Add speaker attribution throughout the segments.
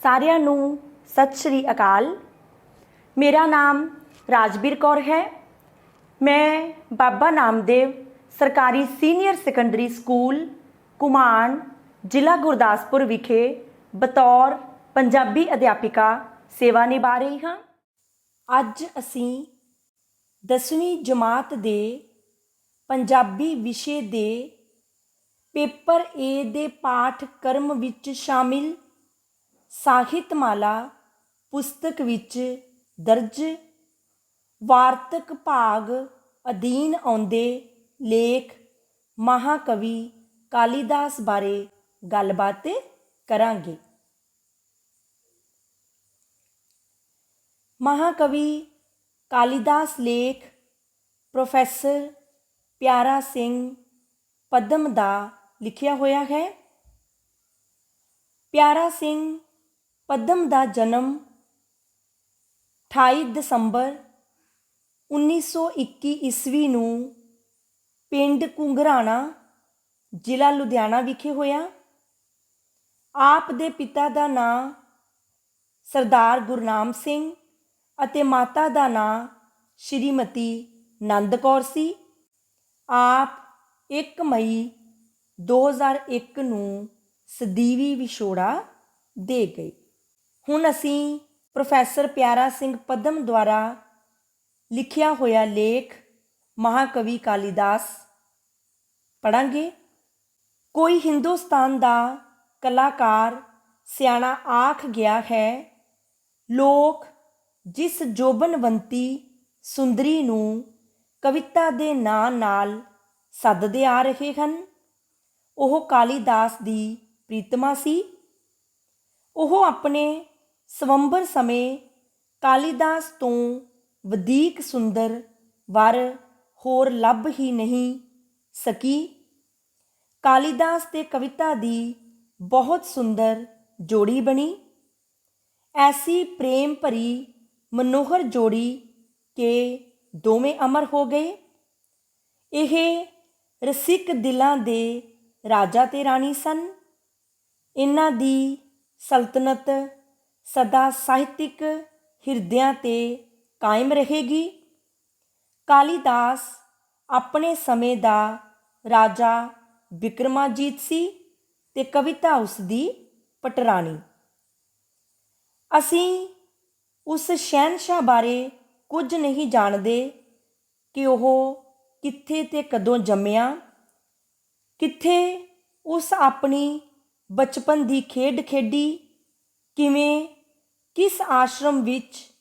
Speaker 1: ਸਾਰਿਆਂ ਨੂੰ ਸਤਿ ਸ਼੍ਰੀ ਅਕਾਲ। ਮੇਰਾ ਨਾਮ ਰਾਜਵੀਰ ਕੌਰ ਹੈ। ਮੈਂ ਬਾਬਾ ਨਾਮਦੇਵ ਸਰਕਾਰੀ ਸੀਨੀਅਰ ਸੈਕੰਡਰੀ ਸਕੂਲ ਘੁਮਾਣ ਜ਼ਿਲ੍ਹਾ ਗੁਰਦਾਸਪੁਰ ਵਿਖੇ ਬਤੌਰ ਪੰਜਾਬੀ ਅਧਿਆਪਿਕਾ ਸੇਵਾ ਨਿਭਾ ਰਹੀ ਹਾਂ। ਅੱਜ ਅਸੀਂ 10ਵੀਂ ਜਮਾਤ ਦੇ ਪੰਜਾਬੀ ਵਿਸ਼ੇ ਦੇ ਪੇਪਰ ਏ ਦੇ ਪਾਠਕ੍ਰਮ ਵਿੱਚ ਸ਼ਾਮਿਲ ਸਾਹਿਤਮਾਲਾ ਪੁਸਤਕ ਵਿੱਚ ਦਰਜ ਵਾਰਤਕ ਭਾਗ ਅਧੀਨ ਆਉਂਦੇ ਲੇਖ ਮਹਾਕਵੀ ਕਾਲੀਦਾਸ ਬਾਰੇ ਗੱਲਬਾਤ ਕਰਾਂਗੇ। ਮਹਾਕਵੀ ਕਾਲੀਦਾਸ ਲੇਖ ਪ੍ਰੋਫੈਸਰ ਪਿਆਰਾ ਸਿੰਘ ਪਦਮ ਦਾ ਲਿਖਿਆ ਹੋਇਆ ਹੈ। ਪਿਆਰਾ ਸਿੰਘ ਪਦਮ ਦਾ ਜਨਮ 28 ਦਸੰਬਰ 1921 ਈਸਵੀ ਨੂੰ ਪਿੰਡ ਘੁੰਗਰਾਣਾ ਜ਼ਿਲ੍ਹਾ ਲੁਧਿਆਣਾ ਵਿਖੇ ਹੋਇਆ। ਆਪ ਦੇ ਪਿਤਾ ਦਾ ਨਾਂ ਸਰਦਾਰ ਗੁਰਨਾਮ ਸਿੰਘ ਅਤੇ ਮਾਤਾ ਦਾ ਨਾਂ ਸ਼੍ਰੀਮਤੀ ਨੰਦ ਕੌਰ ਸੀ। ਆਪ 1 ਮਈ 2001 ਨੂੰ ਸਦੀਵੀ ਵਿਛੋੜਾ ਦੇ ਗਏ। ਹੁਣ ਅਸੀਂ ਪ੍ਰੋਫੈਸਰ ਪਿਆਰਾ ਸਿੰਘ ਪਦਮ ਦੁਆਰਾ ਲਿਖਿਆ ਹੋਇਆ ਲੇਖ ਮਹਾਕਵੀ ਕਾਲੀਦਾਸ ਪੜ੍ਹਾਂਗੇ। ਕੋਈ ਹਿੰਦੁਸਤਾਨ ਦਾ ਕਲਾਕਾਰ ਸਿਆਣਾ ਆਖ ਗਿਆ ਹੈ, ਲੋਕ ਜਿਸ ਜੋਬਨਵੰਤੀ ਸੁੰਦਰੀ ਨੂੰ ਕਵਿਤਾ ਦੇ ਨਾਂ ਨਾਲ ਸੱਦਦੇ ਆ ਰਹੇ ਹਨ, ਉਹ ਕਾਲੀਦਾਸ ਦੀ ਪ੍ਰੀਤਮਾ ਸੀ। ਉਹ ਆਪਣੇ ਸਵੰਬਰ ਸਮੇਂ ਕਾਲੀਦਾਸ ਤੋਂ ਵਧੇਕ ਸੁੰਦਰ ਵਰ ਹੋਰ ਲੱਭ ਹੀ ਨਹੀਂ ਸਕੀ। ਕਾਲੀਦਾਸ ਤੇ ਕਵਿਤਾ ਦੀ ਬਹੁਤ ਸੁੰਦਰ ਜੋੜੀ ਬਣੀ। ਐਸੀ ਪ੍ਰੇਮ ਭਰੀ ਮਨੋਹਰ ਜੋੜੀ ਕਿ ਦੋਵੇਂ ਅਮਰ ਹੋ ਗਏ। ਇਹ ਰਸਿਕ ਦਿਲਾਂ ਦੇ ਰਾਜਾ ਤੇ ਰਾਣੀ ਸਨ। ਇਹਨਾਂ ਦੀ ਸਲਤਨਤ ਸਦਾ ਸਾਹਿਤਿਕ ਹਿਰਦਿਆਂ 'ਤੇ ਕਾਇਮ ਰਹੇਗੀ। ਕਾਲੀਦਾਸ ਆਪਣੇ ਸਮੇਂ ਦਾ ਰਾਜਾ ਬਿਕਰਮਾਜੀਤ ਸੀ ਤੇ ਕਵਿਤਾ ਉਸ ਦੀ ਪਟਰਾਣੀ। ਅਸੀਂ ਉਸ ਸ਼ਹਿਨਸ਼ਾਹ ਬਾਰੇ ਕੁਝ ਨਹੀਂ ਜਾਣਦੇ ਕਿ ਉਹ ਕਿੱਥੇ ਤੇ ਕਦੋਂ ਜੰਮਿਆ, ਕਿੱਥੇ ਉਸ ਆਪਣੀ ਬਚਪਨ ਦੀ ਖੇਡ ਖੇਡੀ, ਕਿਵੇਂ ਕਿਸ ਆਸ਼ਰਮ ਵਿੱਚ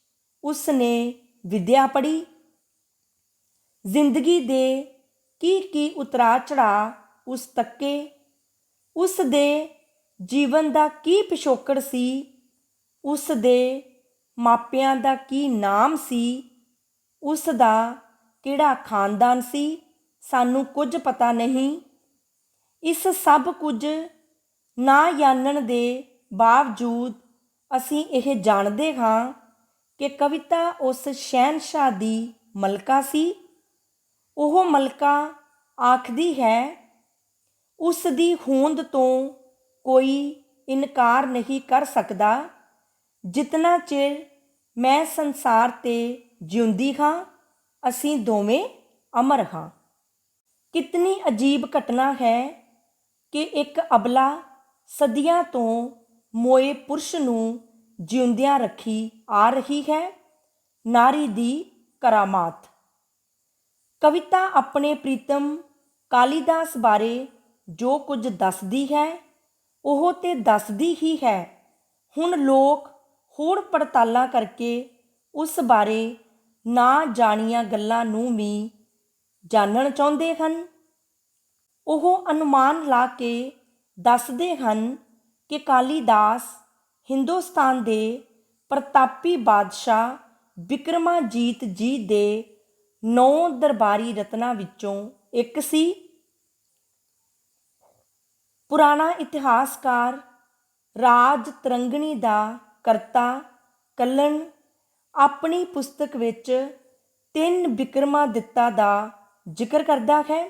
Speaker 1: ਉਸ ਨੇ ਵਿੱਦਿਆ ਪੜ੍ਹੀ, ਜ਼ਿੰਦਗੀ ਦੇ ਕੀ ਉਤਰਾਅ ਚੜ੍ਹਾਅ ਉਸ ਤੱਕੇ, ਉਸ ਦੇ ਜੀਵਨ ਦਾ ਕੀ ਪਿਛੋਕੜ ਸੀ, ਉਸ ਦੇ ਮਾਪਿਆਂ ਦਾ ਕੀ ਨਾਮ ਸੀ, ਉਸ ਦਾ ਕਿਹੜਾ ਖਾਨਦਾਨ ਸੀ, ਸਾਨੂੰ ਕੁਝ ਪਤਾ ਨਹੀਂ। ਇਸ ਸਭ ਕੁਝ ਨਾ ਜਾਣਨ ਦੇ ਬਾਵਜੂਦ ਅਸੀਂ ਇਹ ਜਾਣਦੇ ਹਾਂ ਕਿ ਕਵਿਤਾ ਉਸ ਸ਼ਹਿਨਸ਼ਾਹ ਦੀ ਮਲਕਾ ਸੀ। ਉਹ ਮਲਕਾ ਆਖਦੀ ਹੈ, ਉਸ ਦੀ ਹੋਂਦ ਤੋਂ ਕੋਈ ਇਨਕਾਰ ਨਹੀਂ ਕਰ ਸਕਦਾ। ਜਿਤਨਾ ਚਿਰ ਮੈਂ ਸੰਸਾਰ 'ਤੇ ਜਿਉਂਦੀ ਹਾਂ, ਅਸੀਂ ਦੋਵੇਂ ਅਮਰ ਹਾਂ। ਕਿਤਨੀ ਅਜੀਬ ਘਟਨਾ ਹੈ ਕਿ ਇੱਕ ਅਬਲਾ ਸਦੀਆਂ ਤੋਂ ਮੋਏ ਪੁਰਸ਼ ਨੂੰ ਜਿਉਂਦਿਆਂ ਰੱਖੀ ਆ ਰਹੀ ਹੈ। ਨਾਰੀ ਦੀ ਕਰਾਮਾਤ। ਕਵਿਤਾ ਆਪਣੇ ਪ੍ਰੀਤਮ ਕਾਲੀਦਾਸ ਬਾਰੇ ਜੋ ਕੁਝ ਦੱਸਦੀ ਹੈ, ਉਹ ਤੇ ਦੱਸਦੀ ਹੀ ਹੈ। ਹੁਣ ਲੋਕ ਹੋਰ ਪੜਤਾਲਾਂ ਕਰਕੇ ਉਸ ਬਾਰੇ ਨਾ ਜਾਣੀਆਂ ਗੱਲਾਂ ਨੂੰ ਵੀ ਜਾਣਨ ਚਾਹੁੰਦੇ ਹਨ। ਉਹ ਅਨੁਮਾਨ ਲਾ ਕੇ ਦੱਸਦੇ ਹਨ ਕਿ ਕਾਲੀਦਾਸ ਹਿੰਦੁਸਤਾਨ ਦੇ ਪ੍ਰਤਾਪੀ ਬਾਦਸ਼ਾਹ ਬਿਕਰਮਾਜੀਤ ਜੀ ਦੇ 9 ਦਰਬਾਰੀ ਰਤਨਾਂ ਵਿੱਚੋਂ ਇੱਕ ਸੀ। ਪੁਰਾਣਾ ਇਤਿਹਾਸਕਾਰ ਰਾਜ ਤਰੰਗਣੀ ਦਾ ਕਰਤਾ ਕੱਲਣ ਆਪਣੀ ਪੁਸਤਕ ਵਿੱਚ 3 ਬਿਕਰਮਾਦਿੱਤਾ ਦਾ ਜ਼ਿਕਰ ਕਰਦਾ ਹੈ।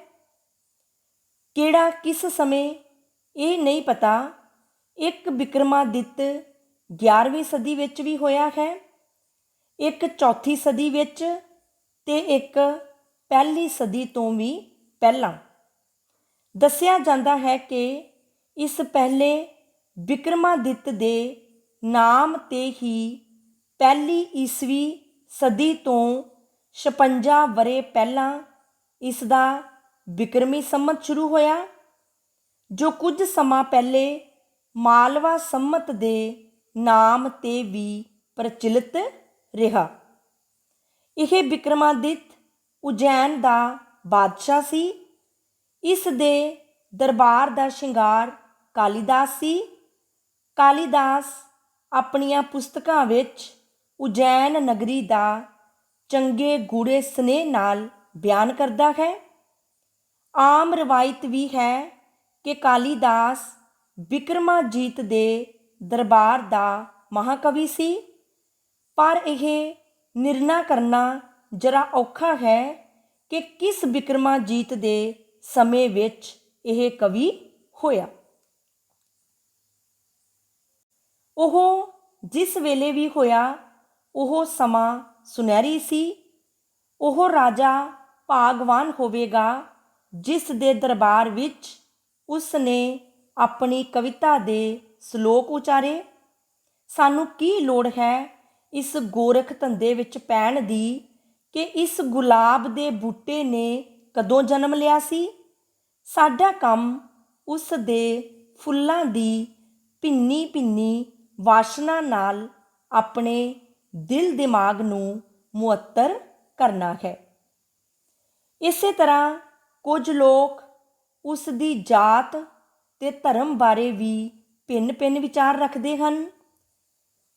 Speaker 1: ਕਿਹੜਾ ਕਿਸ ਸਮੇਂ ਇਹ ਨਹੀਂ ਪਤਾ। ਇੱਕ ਬਿਕਰਮਾਦਿੱਤ 11ਵੀਂ ਸਦੀ ਵਿੱਚ ਵੀ ਹੋਇਆ ਹੈ, ਇੱਕ 4ਥੀ ਸਦੀ ਵਿੱਚ ਤੇ ਇੱਕ 1ਲੀ ਸਦੀ ਤੋਂ ਵੀ ਪਹਿਲਾਂ। ਦੱਸਿਆ ਜਾਂਦਾ ਹੈ ਕਿ ਇਸ ਪਹਿਲੇ ਵਿਕਰਮਾਦਿੱਤ ਦੇ ਨਾਮ 'ਤੇ ਹੀ 1ਲੀ ਈਸਵੀ ਸਦੀ ਤੋਂ 56 ਵਰ੍ਹੇ ਪਹਿਲਾਂ ਇਸ ਦਾ ਵਿਕਰਮੀ ਸੰਮਤ ਸ਼ੁਰੂ ਹੋਇਆ, ਜੋ ਕੁਝ ਸਮਾਂ ਪਹਿਲੇ ਮਾਲਵਾ ਸੰਮਤ ਦੇ ਨਾਮ 'ਤੇ ਵੀ ਪ੍ਰਚਲਿਤ ਰਿਹਾ। ਇਹ ਵਿਕਰਮਾਦਿੱਤ ਉਜੈਨ ਦਾ ਬਾਦਸ਼ਾਹ ਸੀ। ਇਸ ਦੇ ਦਰਬਾਰ ਦਾ ਸ਼ਿੰਗਾਰ ਕਾਲੀਦਾਸ ਸੀ। ਕਾਲੀਦਾਸ ਆਪਣੀਆਂ ਪੁਸਤਕਾਂ ਵਿੱਚ ਉਜੈਨ ਨਗਰੀ ਦਾ ਚੰਗੇ ਗੂੜੇ ਸਨੇਹ ਨਾਲ ਬਿਆਨ ਕਰਦਾ ਹੈ। ਆਮ ਰਵਾਇਤ ਵੀ ਹੈ ਕਿ ਕਾਲੀਦਾਸ ਵਿਕਰਮਾਜੀਤ ਦੇ ਦਰਬਾਰ ਦਾ ਮਹਾਕਵੀ ਸੀ, ਪਰ ਇਹ ਨਿਰਣਾ ਕਰਨਾ ਜਰਾ ਔਖਾ ਹੈ ਕਿ ਕਿਸ ਵਿਕਰਮਾਜੀਤ ਦੇ ਸਮੇਂ ਵਿੱਚ ਇਹ ਕਵੀ ਹੋਇਆ। ਉਹ ਜਿਸ ਵੇਲੇ ਵੀ ਹੋਇਆ ਉਹ ਸਮਾਂ ਸੁਨਹਿਰੀ ਸੀ। ਉਹ ਰਾਜਾ ਭਾਗਵਾਨ ਹੋਵੇਗਾ ਜਿਸ ਦੇ ਦਰਬਾਰ ਵਿੱਚ ਉਸ ਨੇ ਆਪਣੀ ਕਵਿਤਾ ਦੇ ਸ਼ਲੋਕ ਉਚਾਰੇ। ਸਾਨੂੰ ਕੀ ਲੋੜ ਹੈ ਇਸ ਗੋਰਖ ਧੰਦੇ ਵਿੱਚ ਪੈਣ ਦੀ ਕਿ ਇਸ ਗੁਲਾਬ ਦੇ ਬੂਟੇ ਨੇ ਕਦੋਂ ਜਨਮ ਲਿਆ ਸੀ। ਸਾਡਾ ਕੰਮ ਉਸ ਦੇ ਫੁੱਲਾਂ ਦੀ ਭਿੰਨੀ ਭਿੰਨੀ ਵਾਸ਼ਨਾ ਨਾਲ ਆਪਣੇ ਦਿਲ ਦਿਮਾਗ ਨੂੰ ਮੁਅੱਤਰ ਕਰਨਾ ਹੈ। ਇਸੇ ਤਰ੍ਹਾਂ ਕੁਝ ਲੋਕ ਉਸ ਦੀ ਜਾਤ ਤੇ ਧਰਮ ਬਾਰੇ ਵੀ ਭਿੰਨ ਭਿੰਨ ਵਿਚਾਰ ਰੱਖਦੇ ਹਨ।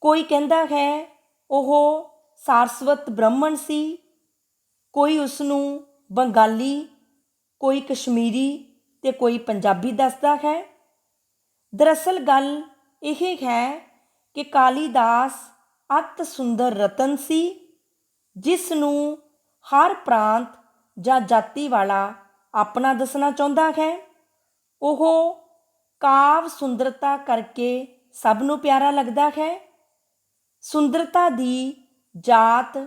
Speaker 1: ਕੋਈ ਕਹਿੰਦਾ ਹੈ ਉਹ ਸਾਰਸਵਤ ਬ੍ਰਾਹਮਣ ਸੀ, ਕੋਈ ਉਸ ਨੂੰ ਬੰਗਾਲੀ, ਕੋਈ ਕਸ਼ਮੀਰੀ ਤੇ ਕੋਈ ਪੰਜਾਬੀ ਦੱਸਦਾ ਹੈ। ਦਰਅਸਲ ਗੱਲ ਇਹ ਹੈ ਕਿ ਕਾਲੀਦਾਸ ਅਤ ਸੁੰਦਰ ਰਤਨ ਸੀ, ਜਿਸ ਨੂੰ ਹਰ ਪ੍ਰਾਂਤ ਜਾਂ ਜਾਤੀ ਵਾਲਾ ਆਪਣਾ ਦੱਸਣਾ ਚਾਹੁੰਦਾ ਹੈ। ਉਹ ਕਾਵ ਸੁੰਦਰਤਾ ਕਰਕੇ ਸਭ ਨੂੰ ਪਿਆਰਾ ਲੱਗਦਾ ਹੈ। ਸੁੰਦਰਤਾ ਦੀ ਜਾਤ,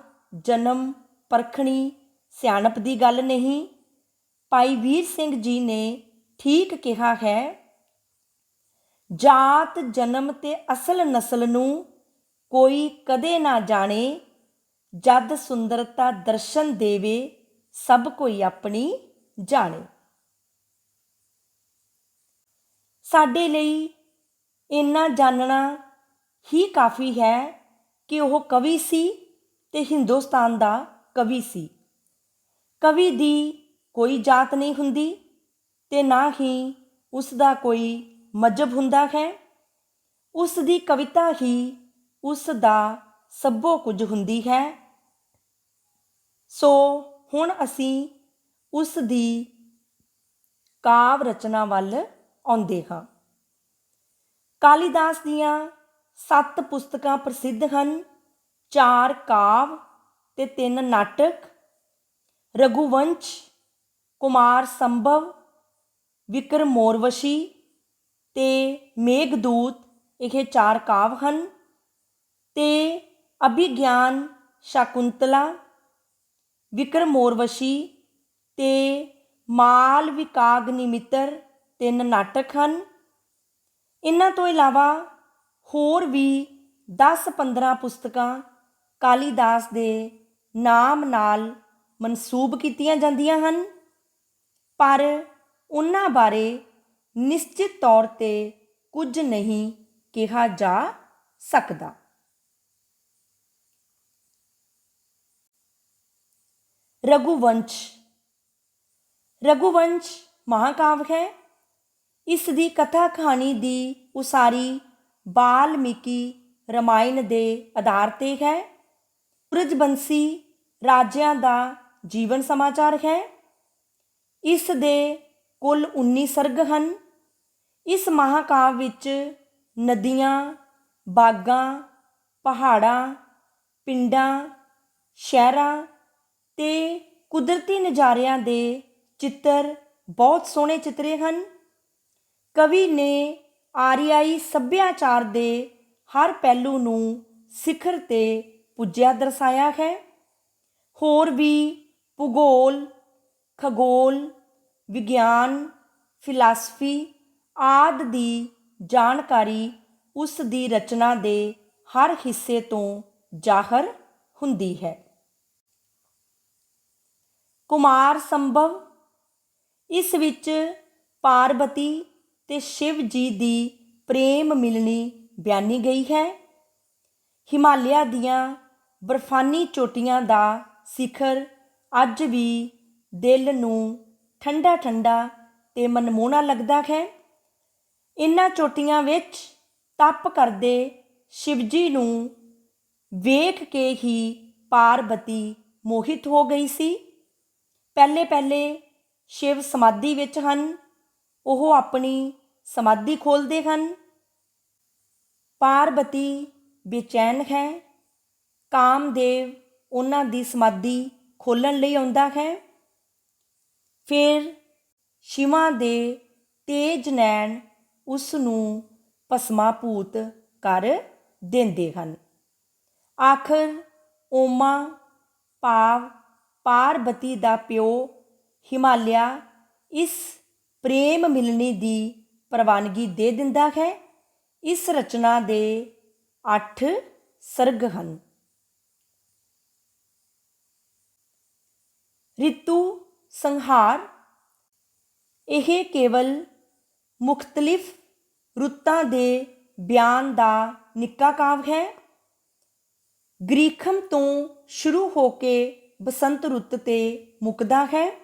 Speaker 1: ਜਨਮ, ਪਰਖਣੀ, ਸਿਆਣਪ ਦੀ ਗੱਲ ਨਹੀਂ। ਭਾਈ ਵੀਰ ਸਿੰਘ ਜੀ ਨੇ ਠੀਕ ਕਿਹਾ ਹੈ, ਜਾਤ, ਜਨਮ ਤੇ ਅਸਲ ਨਸਲ ਨੂੰ ਕੋਈ ਕਦੇ ਨਾ ਜਾਣੇ, ਜਦ ਸੁੰਦਰਤਾ ਦਰਸ਼ਨ ਦੇਵੇ ਸਭ ਕੋਈ ਆਪਣੀ ਜਾਣੇ। ਸਾਡੇ ਲਈ ਇੰਨਾ ਜਾਣਨਾ ਹੀ ਕਾਫੀ ਹੈ ਕਿ ਉਹ ਕਵੀ ਸੀ ਤੇ ਹਿੰਦੁਸਤਾਨ ਦਾ ਕਵੀ ਸੀ। ਕਵੀ ਦੀ ਕੋਈ ਜਾਤ ਨਹੀਂ ਹੁੰਦੀ ਤੇ ਨਾ ਹੀ ਉਸ ਦਾ ਕੋਈ ਮਜ਼ਹਬ ਹੁੰਦਾ ਹੈ। ਉਸ ਦੀ ਕਵਿਤਾ ਹੀ ਉਸ ਦਾ ਸਭੋ ਕੁਝ ਹੁੰਦੀ ਹੈ। ਸੋ ਹੁਣ ਅਸੀਂ ਉਸ ਦੀ ਕਾਵ ਰਚਨਾ ਵੱਲ ਆਉਂਦੇ ਹਾਂ। ਕਾਲੀਦਾਸ ਦੀਆਂ 7 ਪੁਸਤਕਾਂ ਪ੍ਰਸਿੱਧ ਹਨ, 4 ਕਾਵ ਤੇ 3 ਨਾਟਕ। ਰਘੂਵੰਸ਼, ਕੁਮਾਰ ਸੰਭਵ, ਵਿਕਰਮੋਰਵਸ਼ੀ ਤੇ ਮੇਘਦੂਤ ਇਹ 4 ਕਾਵ ਹਨ ਤੇ ਅਭਿਗਿਆਨ, ਸ਼ਾਕੁੰਤਲਾ, ਵਿਕਰਮੋਰਵਸ਼ੀ ਤੇ ਮਾਲਵਿਕਾਗਨਿਮਿਤਰ 3 ਨਾਟਕ ਹਨ। ਇਹਨਾਂ ਤੋਂ ਇਲਾਵਾ ਹੋਰ ਵੀ 10-15 ਪੁਸਤਕਾਂ ਕਾਲੀਦਾਸ ਦੇ ਨਾਮ ਨਾਲ ਮਨਸੂਬ ਕੀਤੀਆਂ ਜਾਂਦੀਆਂ ਹਨ, ਪਰ ਉਹਨਾਂ ਬਾਰੇ ਨਿਸ਼ਚਿਤ ਤੌਰ 'ਤੇ ਕੁਝ ਨਹੀਂ ਕਿਹਾ ਜਾ ਸਕਦਾ। ਰਘੂਵੰਸ਼। ਰਘੂਵੰਸ਼ ਮਹਾਂਕਾਵ ਹੈ। ਇਸ ਦੀ ਕਥਾ ਕਹਾਣੀ ਦੀ ਉਸਾਰੀ ਵਾਲਮੀਕੀ ਰਾਮਾਇਣ ਦੇ ਆਧਾਰ 'ਤੇ ਹੈ। ਸੂਰਜਵੰਸ਼ੀ ਰਾਜਿਆਂ ਦਾ ਜੀਵਨ ਸਮਾਚਾਰ ਹੈ। ਇਸ ਦੇ ਕੁੱਲ 19 ਸਰਗ ਹਨ। ਇਸ ਮਹਾਂਕਾਵ ਵਿੱਚ ਨਦੀਆਂ, ਬਾਗਾਂ, ਪਹਾੜਾਂ, ਪਿੰਡਾਂ, ਸ਼ਹਿਰਾਂ ਤੇ ਕੁਦਰਤੀ ਨਜ਼ਾਰਿਆਂ ਦੇ ਚਿੱਤਰ ਬਹੁਤ ਸੋਹਣੇ ਚਿੱਤਰੇ ਹਨ। ਕਵੀ ਨੇ ਆਰੀਆਈ ਸੱਭਿਆਚਾਰ ਦੇ ਹਰ ਪਹਿਲੂ ਨੂੰ ਸਿਖਰ 'ਤੇ ਪੁੱਜਿਆ ਦਰਸਾਇਆ ਹੈ। ਹੋਰ ਵੀ ਭੂਗੋਲ, ਖਗੋਲ, ਵਿਗਿਆਨ, ਫਿਲਾਸਫੀ ਆਦਿ ਦੀ ਜਾਣਕਾਰੀ ਉਸ ਦੀ ਰਚਨਾ ਦੇ ਹਰ ਹਿੱਸੇ ਤੋਂ ਜ਼ਾਹਰ ਹੁੰਦੀ ਹੈ। ਕੁਮਾਰ ਸੰਭਵ, ਇਸ ਵਿੱਚ ਪਾਰਬਤੀ ਤੇ ਸ਼ਿਵ ਜੀ ਦੀ ਪ੍ਰੇਮ ਮਿਲਣੀ ਬਿਆਨੀ ਗਈ ਹੈ। ਹਿਮਾਲਿਆ ਦੀਆਂ ਬਰਫਾਨੀ ਚੋਟੀਆਂ ਦਾ ਸਿਖਰ ਅੱਜ ਵੀ ਦਿਲ ਨੂੰ ਠੰਡਾ ਠੰਡਾ ਤੇ ਮਨਮੋਹਣਾ ਲੱਗਦਾ ਹੈ। ਇਹਨਾਂ ਚੋਟੀਆਂ ਵਿੱਚ ਤਪ ਕਰਦੇ ਸ਼ਿਵਜੀ ਨੂੰ ਵੇਖ ਕੇ ਹੀ ਪਾਰਬਤੀ ਮੋਹਿਤ ਹੋ ਗਈ ਸੀ। ਪਹਿਲੇ ਪਹਿਲੇ ਸ਼ਿਵ ਸਮਾਧੀ ਵਿੱਚ ਹਨ। ਉਹ ਆਪਣੀ ਸਮਾਧੀ ਖੋਲ੍ਹਦੇ ਹਨ। ਪਾਰਬਤੀ ਬੇਚੈਨ ਹੈ। ਕਾਮਦੇਵ ਉਹਨਾਂ ਦੀ ਸਮਾਧੀ ਖੋਲ੍ਹਣ ਲਈ ਆਉਂਦਾ ਹੈ। ਫਿਰ ਸ਼ਿਵਾ ਦੇ ਤੇਜ ਨੈਣ ਉਸ ਨੂੰ ਭਸਮਾਭੂਤ ਕਰ ਦਿੰਦੇ ਹਨ। ਆਖਰ ਓਮਾ ਭਾਵ ਪਾਰਬਤੀ ਦਾ ਪਿਓ ਹਿਮਾਲਿਆ ਇਸ ਪ੍ਰੇਮ ਮਿਲਣੀ ਦੀ ਪ੍ਰਵਾਨਗੀ ਦੇ ਦਿੰਦਾ ਹੈ। ਇਸ ਰਚਨਾ ਦੇ 8 ਸਰਗ ਹਨ। ਰਿਤੂ ਸੰਹਾਰ, ਇਹ ਕੇਵਲ ਮੁਖਤਲਿਫ ਰੁੱਤਾਂ ਦੇ ਬਿਆਨ ਦਾ ਨਿੱਕਾ ਕਾਵਿ ਹੈ। ਗ੍ਰੀਖਮ ਤੋਂ ਸ਼ੁਰੂ ਹੋ ਕੇ ਬਸੰਤ ਰੁੱਤ 'ਤੇ ਮੁੱਕਦਾ ਹੈ।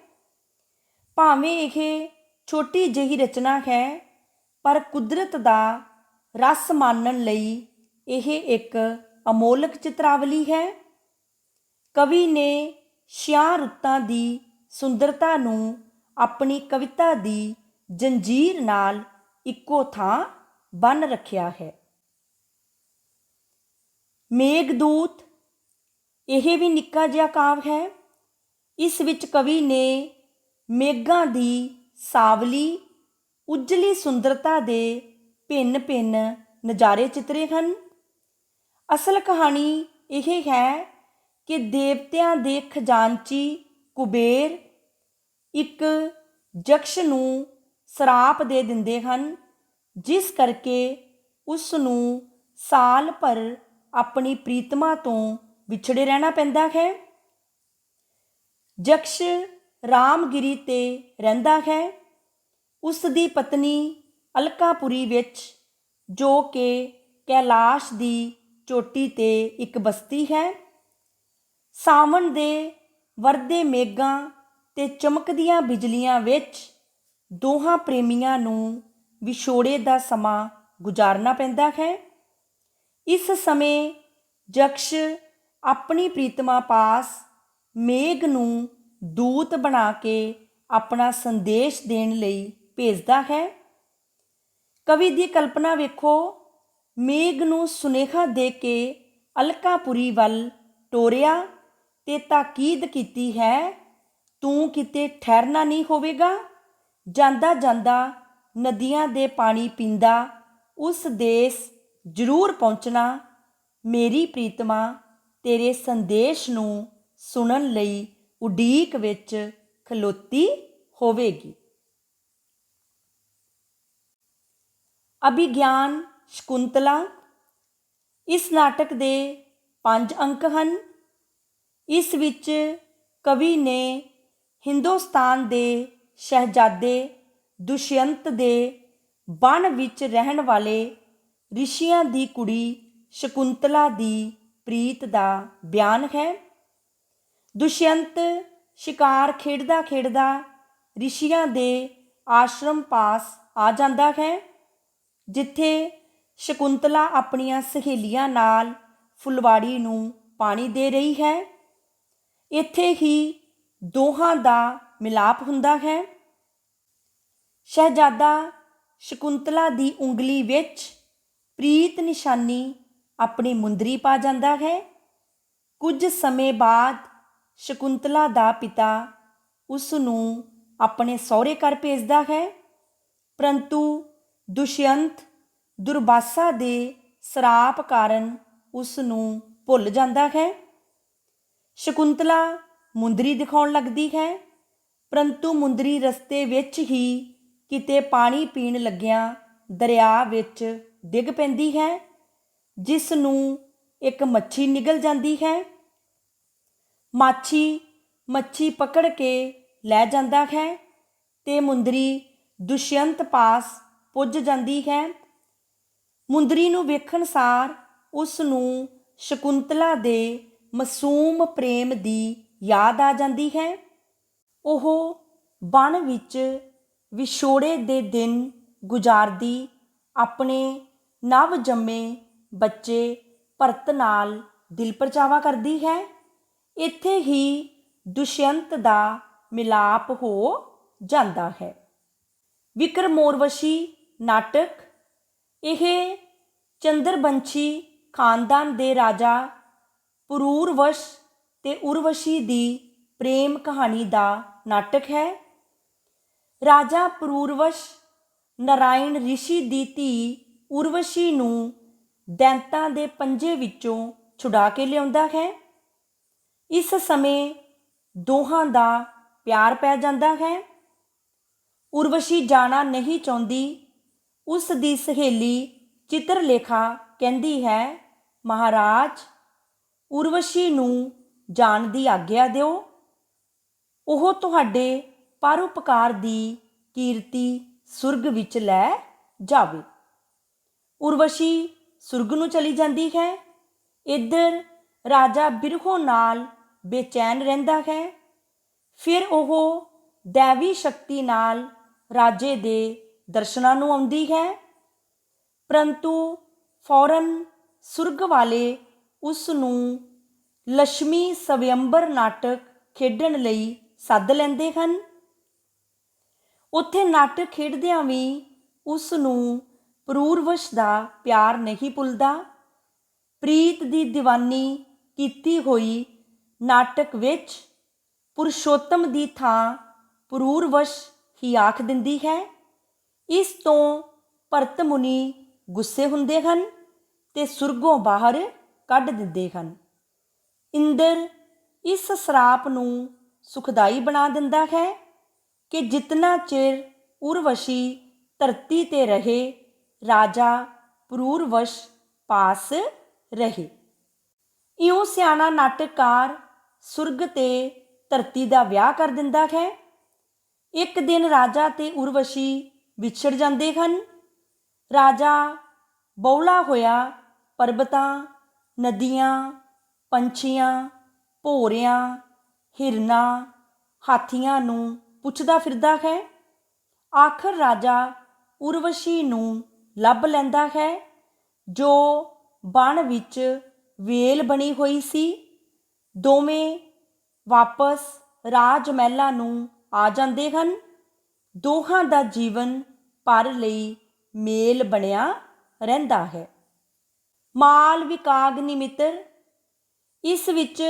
Speaker 1: ਭਾਵੇਂ ਇਹ ਛੋਟੀ ਜਿਹੀ ਰਚਨਾ ਹੈ, ਪਰ ਕੁਦਰਤ ਦਾ ਰਸ ਮਾਣਨ ਲਈ ਇਹ ਇੱਕ ਅਮੋਲਕ ਚਿਤਰਾਵਲੀ ਹੈ। ਕਵੀ ਨੇ 6 ਰੁੱਤਾਂ ਦੀ ਸੁੰਦਰਤਾ ਨੂੰ ਆਪਣੀ ਕਵਿਤਾ ਦੀ ਜੰਜੀਰ ਨਾਲ ਇੱਕੋ ਥਾਂ ਬੰਨ ਰੱਖਿਆ ਹੈ। ਮੇਘਦੂਤ, ਇਹ ਵੀ ਨਿੱਕਾ ਜਿਹਾ ਕਾਵਿ ਹੈ। ਇਸ ਵਿੱਚ ਕਵੀ ਨੇ ਮੇਘਾਂ ਦੀ ਸਾਵਲੀ ਉਜਲੀ ਸੁੰਦਰਤਾ ਦੇ ਭਿੰਨ ਭਿੰਨ ਨਜ਼ਾਰੇ ਚਿੱਤਰੇ ਹਨ। ਅਸਲ ਕਹਾਣੀ ਇਹ ਹੈ ਕਿ ਦੇਵਤਿਆਂ ਦੇ ਖਜ਼ਾਨਚੀ ਕੁਬੇਰ ਇੱਕ ਯਕਸ਼ ਨੂੰ ਸਰਾਪ ਦੇ ਦਿੰਦੇ ਹਨ, ਜਿਸ ਕਰਕੇ ਉਸ ਨੂੰ ਸਾਲ ਭਰ ਆਪਣੀ ਪ੍ਰੀਤਮਾ ਤੋਂ ਵਿਛੜੇ ਰਹਿਣਾ ਪੈਂਦਾ ਹੈ। ਯਕਸ਼ ਰਾਮਗਿਰੀ 'ਤੇ ਰਹਿੰਦਾ ਹੈ। ਉਸ ਦੀ ਪਤਨੀ ਅਲਕਾਪੁਰੀ ਵਿੱਚ, ਜੋ ਕਿ ਕੈਲਾਸ਼ ਦੀ ਚੋਟੀ 'ਤੇ ਇੱਕ ਬਸਤੀ ਹੈ। ਸਾਵਣ ਦੇ ਵਰਦੇ ਮੇਘਾਂ ਤੇ ਚਮਕਦੀਆਂ ਬਿਜਲੀਆਂ ਵਿੱਚ ਦੋਹਾਂ ਪ੍ਰੇਮੀਆਂ ਨੂੰ ਵਿਛੋੜੇ ਦਾ ਸਮਾਂ ਗੁਜ਼ਾਰਨਾ ਪੈਂਦਾ ਹੈ। ਇਸ ਸਮੇਂ ਯਕਸ਼ ਆਪਣੀ ਪ੍ਰੀਤਮਾ ਪਾਸ ਮੇਘ ਨੂੰ ਦੂਤ ਬਣਾ ਕੇ ਆਪਣਾ ਸੰਦੇਸ਼ ਦੇਣ ਲਈ ਭੇਜਦਾ ਹੈ। ਕਵੀ ਦੀ ਕਲਪਨਾ ਵੇਖੋ, ਮੇਘ ਨੂੰ ਸੁਨੇਹਾ ਦੇ ਕੇ ਅਲਕਾਪੁਰੀ ਵੱਲ ਤੋਰਿਆ ਤੇ ਤਾਕੀਦ ਕੀਤੀ ਹੈ, ਤੂੰ ਕਿਤੇ ਠਹਿਰਨਾ ਨਹੀਂ ਹੋਵੇਗਾ। ਜਾਂਦਾ ਜਾਂਦਾ ਨਦੀਆਂ ਦੇ ਪਾਣੀ ਪੀਂਦਾ ਉਸ ਦੇਸ ਜ਼ਰੂਰ ਪਹੁੰਚਣਾ। ਮੇਰੀ ਪ੍ਰੀਤਮਾ ਤੇਰੇ ਸੰਦੇਸ਼ ਨੂੰ ਸੁਣਨ ਲਈ ਉਡੀਕ ਵਿੱਚ ਖਲੋਤੀ ਹੋਵੇਗੀ। ਅਭਿਗਿਆਨ ਸ਼ਕੁੰਤਲਾ, ਇਸ ਨਾਟਕ ਦੇ 5 ਅੰਕ ਹਨ। ਇਸ ਵਿੱਚ ਕਵੀ ਨੇ ਹਿੰਦੁਸਤਾਨ ਦੇ ਸ਼ਹਿਜ਼ਾਦੇ ਦੁਸ਼ਯੰਤ ਦੇ ਬਣ ਵਿੱਚ ਰਹਿਣ ਵਾਲੇ ਰਿਸ਼ੀਆਂ ਦੀ ਕੁੜੀ ਸ਼ਕੁੰਤਲਾ ਦੀ ਪ੍ਰੀਤ ਦਾ ਬਿਆਨ ਹੈ। ਦੁਸ਼ਯੰਤ ਸ਼ਿਕਾਰ ਖੇਡਦਾ ਖੇਡਦਾ ਰਿਸ਼ੀਆਂ ਦੇ ਆਸ਼ਰਮ ਪਾਸ ਆ ਜਾਂਦਾ ਹੈ, ਜਿੱਥੇ ਸ਼ਕੁੰਤਲਾ ਆਪਣੀਆਂ ਸਹੇਲੀਆਂ ਨਾਲ ਫੁਲਵਾੜੀ ਨੂੰ ਪਾਣੀ ਦੇ ਰਹੀ ਹੈ। ਇੱਥੇ ਹੀ ਦੋਹਾਂ ਦਾ ਮਿਲਾਪ ਹੁੰਦਾ ਹੈ। ਸ਼ਹਿਜ਼ਾਦਾ ਸ਼ਕੁੰਤਲਾ ਦੀ ਉਂਗਲੀ ਵਿੱਚ ਪ੍ਰੀਤ ਨਿਸ਼ਾਨੀ ਆਪਣੀ ਮੁੰਦਰੀ ਪਾ ਜਾਂਦਾ ਹੈ। ਕੁਝ ਸਮੇਂ ਬਾਅਦ ਸ਼ਕੁੰਤਲਾ ਦਾ ਪਿਤਾ ਉਸ ਨੂੰ ਆਪਣੇ ਸਹੁਰੇ ਘਰ ਭੇਜਦਾ ਹੈ, ਪਰੰਤੂ ਦੁਸ਼ਯੰਤ ਦੁਰਵਾਸਾ ਦੇ ਸਰਾਪ ਕਾਰਨ ਉਸ ਨੂੰ ਭੁੱਲ ਜਾਂਦਾ ਹੈ। ਸ਼ਕੁੰਤਲਾ ਮੁੰਦਰੀ ਦਿਖਾਉਣ ਲੱਗਦੀ ਹੈ, ਪਰੰਤੂ ਮੁੰਦਰੀ ਰਸਤੇ ਵਿੱਚ ਹੀ ਕਿਤੇ ਪਾਣੀ ਪੀਣ ਲੱਗਿਆਂ ਦਰਿਆ ਵਿੱਚ ਡਿੱਗ ਪੈਂਦੀ ਹੈ, ਜਿਸ ਨੂੰ ਇੱਕ ਮੱਛੀ ਨਿਗਲ ਜਾਂਦੀ ਹੈ। ਮਾਛੀ ਮੱਛੀ ਪਕੜ ਕੇ ਲੈ ਜਾਂਦਾ ਹੈ ਤੇ ਮੁੰਦਰੀ ਦੁਸ਼ਯੰਤ ਪਾਸ ਪੁੱਜ ਜਾਂਦੀ ਹੈ। ਮੁੰਦਰੀ ਨੂੰ ਵੇਖਣ ਸਾਰ ਉਸ ਨੂੰ ਸ਼ਕੁੰਤਲਾ ਦੇ ਮਾਸੂਮ ਪ੍ਰੇਮ ਦੀ ਯਾਦ ਆ ਜਾਂਦੀ ਹੈ। ਉਹ ਬਣ ਵਿੱਚ ਵਿਛੋੜੇ ਦੇ ਦਿਨ ਗੁਜ਼ਾਰਦੀ ਆਪਣੇ ਨਵ ਜੰਮੇ ਬੱਚੇ ਭਰਤ ਨਾਲ ਦਿਲ ਪਰਚਾਵਾ ਕਰਦੀ ਹੈ। ਇੱਥੇ ਹੀ ਦੁਸ਼ਯੰਤ ਦਾ ਮਿਲਾਪ ਹੋ ਜਾਂਦਾ ਹੈ। ਵਿਕਰਮੋਰਵਸ਼ੀ ਨਾਟਕ ਇਹ ਚੰਦਰਬੰਸ਼ੀ ਖਾਨਦਾਨ ਦੇ ਰਾਜਾ ਪੁਰੂਰਵਸ਼ ਤੇ ਉਰਵਸ਼ੀ ਦੀ ਪ੍ਰੇਮ ਕਹਾਣੀ ਦਾ ਨਾਟਕ ਹੈ। ਰਾਜਾ ਪੁਰੂਰਵਸ਼ ਨਾਰਾਇਣ ਰਿਸ਼ੀ ਦੀ ਧੀ ਉਰਵਸ਼ੀ ਨੂੰ ਦੈਂਤਾਂ ਦੇ ਪੰਜੇ ਵਿੱਚੋਂ ਛੁਡਾ ਕੇ ਲਿਆਉਂਦਾ ਹੈ। ਇਸ ਸਮੇਂ ਦੋਹਾਂ ਦਾ ਪਿਆਰ ਪੈ ਜਾਂਦਾ ਹੈ। ਉਰਵਸ਼ੀ ਜਾਣਾ ਨਹੀਂ ਚਾਹੁੰਦੀ। ਉਸ ਦੀ ਸਹੇਲੀ ਚਿੱਤਰਲੇਖਾ ਕਹਿੰਦੀ ਹੈ, ਮਹਾਰਾਜ, ਉਰਵਸ਼ੀ ਨੂੰ ਜਾਣ ਦੀ ਆਗਿਆ ਦਿਓ। ਉਹ ਤੁਹਾਡੇ ਪਰਉਪਕਾਰ ਦੀ ਕੀਰਤੀ ਸੁਰਗ ਵਿੱਚ ਲੈ ਜਾਵੇ। ਉਰਵਸ਼ੀ ਸੁਰਗ ਨੂੰ ਚਲੀ ਜਾਂਦੀ ਹੈ। ਇੱਧਰ ਰਾਜਾ ਬਿਰਹੋਂ ਨਾਲ ਬੇਚੈਨ ਰਹਿੰਦਾ ਹੈ। ਫਿਰ ਉਹ ਦੈਵੀ ਸ਼ਕਤੀ ਨਾਲ ਰਾਜੇ ਦੇ ਦਰਸ਼ਨਾਂ ਨੂੰ ਆਉਂਦੀ ਹੈ, ਪਰੰਤੂ ਫੌਰਨ ਸੁਰਗ ਵਾਲੇ ਉਸ ਨੂੰ ਲక్ష్ਮੀ ਸਵਯੰਬਰ ਨਾਟਕ ਖੇਡਣ ਲਈ ਸੱਦ ਲੈਂਦੇ ਹਨ। ਉੱਥੇ ਨਾਟਕ ਖੇਡਦਿਆਂ ਵੀ ਉਸ ਨੂੰ ਪੁਰੂਰਵਸ਼ ਦਾ ਪਿਆਰ ਨਹੀਂ ਭੁੱਲਦਾ। ਪ੍ਰੀਤ ਦੀ ਦੀਵਾਨੀ ਕੀਤੀ ਹੋਈ ਨਾਟਕ ਵਿੱਚ ਪੁਰਸ਼ੋਤਮ ਦੀ ਥਾਂ ਪੁਰੂਰਵਸ਼ ਹੀ ਆਖ ਦਿੰਦੀ ਹੈ। ਇਸ ਤੋਂ ਭਰਤ ਮੁਨੀ ਗੁੱਸੇ ਹੁੰਦੇ ਹਨ ਤੇ ਸੁਰਗੋਂ ਬਾਹਰ ਕੱਢ ਦਿੰਦੇ ਹਨ। ਇੰਦਰ ਇਸ ਸਰਾਪ ਨੂੰ ਸੁਖਦਾਈ ਬਣਾ ਦਿੰਦਾ ਹੈ ਕਿ ਜਿਤਨਾ ਚਿਰ ਉਰਵਸ਼ੀ ਧਰਤੀ ਤੇ ਰਹੇ, ਰਾਜਾ ਪੁਰੂਰਵਸ਼ ਪਾਸ ਰਹੇ। ਇਉਂ ਸਿਆਣਾ ਨਾਟਕਕਾਰ ਸੁਰਗ ਤੇ ਧਰਤੀ ਦਾ ਵਿਆਹ ਕਰ ਦਿੰਦਾ ਹੈ। ਇੱਕ ਦਿਨ ਰਾਜਾ ਤੇ ਉਰਵਸ਼ੀ ਵਿਛੜ ਜਾਂਦੇ ਹਨ। ਰਾਜਾ ਬੌਲਾ ਹੋਇਆ ਪਰਬਤਾਂ, ਨਦੀਆਂ, ਪੰਛੀਆਂ, ਭੌਰਿਆਂ, ਹਿਰਨਾਂ, ਹਾਥੀਆਂ ਨੂੰ ਪੁੱਛਦਾ ਫਿਰਦਾ ਹੈ। ਆਖਰ ਰਾਜਾ ਉਰਵਸ਼ੀ ਨੂੰ ਲੱਭ ਲੈਂਦਾ ਹੈ, ਜੋ ਬਣ ਵਿੱਚ ਵੇਲ ਬਣੀ ਹੋਈ ਸੀ। ਦੋਵੇਂ ਵਾਪਸ ਰਾਜ ਮਹਿਲਾਂ ਨੂੰ ਆ ਜਾਂਦੇ ਹਨ। ਦੋਹਾਂ ਦਾ ਜੀਵਨ ਭਰ ਲਈ ਮੇਲ ਬਣਿਆ ਰਹਿੰਦਾ ਹੈ। ਮਾਲ ਵਿਕਾਗਨੀ ਮਿੱਤਰ, ਇਸ ਵਿੱਚ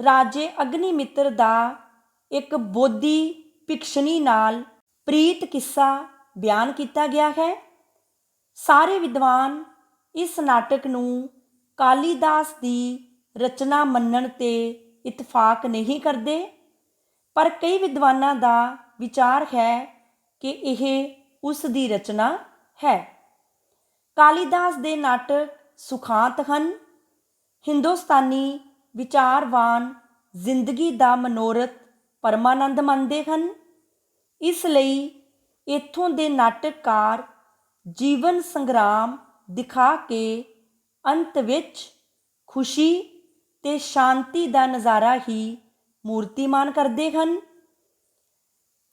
Speaker 1: ਰਾਜੇ ਅਗਨੀ ਮਿੱਤਰ ਦਾ ਇੱਕ ਬੋਧੀ ਭਿਕਸ਼ਣੀ ਨਾਲ ਪ੍ਰੀਤ ਕਿੱਸਾ ਬਿਆਨ ਕੀਤਾ ਗਿਆ ਹੈ। ਸਾਰੇ ਵਿਦਵਾਨ ਇਸ ਨਾਟਕ ਨੂੰ ਕਾਲੀਦਾਸ ਦੀ ਰਚਨਾ ਮੰਨਣ ਤੇ ਇਤਫਾਕ ਨਹੀਂ ਕਰਦੇ, ਪਰ ਕਈ ਵਿਦਵਾਨਾਂ ਦਾ ਵਿਚਾਰ ਹੈ ਕਿ ਇਹ ਉਸ ਦੀ ਰਚਨਾ ਹੈ। ਕਾਲੀਦਾਸ ਦੇ ਨਾਟਕ ਸੁਖਾਂਤ ਹਨ। ਹਿੰਦੁਸਤਾਨੀ ਵਿਚਾਰਵਾਨ ਜ਼ਿੰਦਗੀ ਦਾ ਮਨੋਰਥ ਪਰਮਾਨੰਦ ਮੰਨਦੇ ਹਨ। ਇਸ ਲਈ ਇੱਥੋਂ ਦੇ ਨਾਟਕਕਾਰ ਜੀਵਨ ਸੰਗਰਾਮ ਦਿਖਾ ਕੇ ਅੰਤ ਵਿੱਚ ਖੁਸ਼ੀ ਤੇ ਸ਼ਾਂਤੀ ਦਾ ਨਜ਼ਾਰਾ ਹੀ ਮੂਰਤੀਮਾਨ ਕਰਦੇ ਹਨ।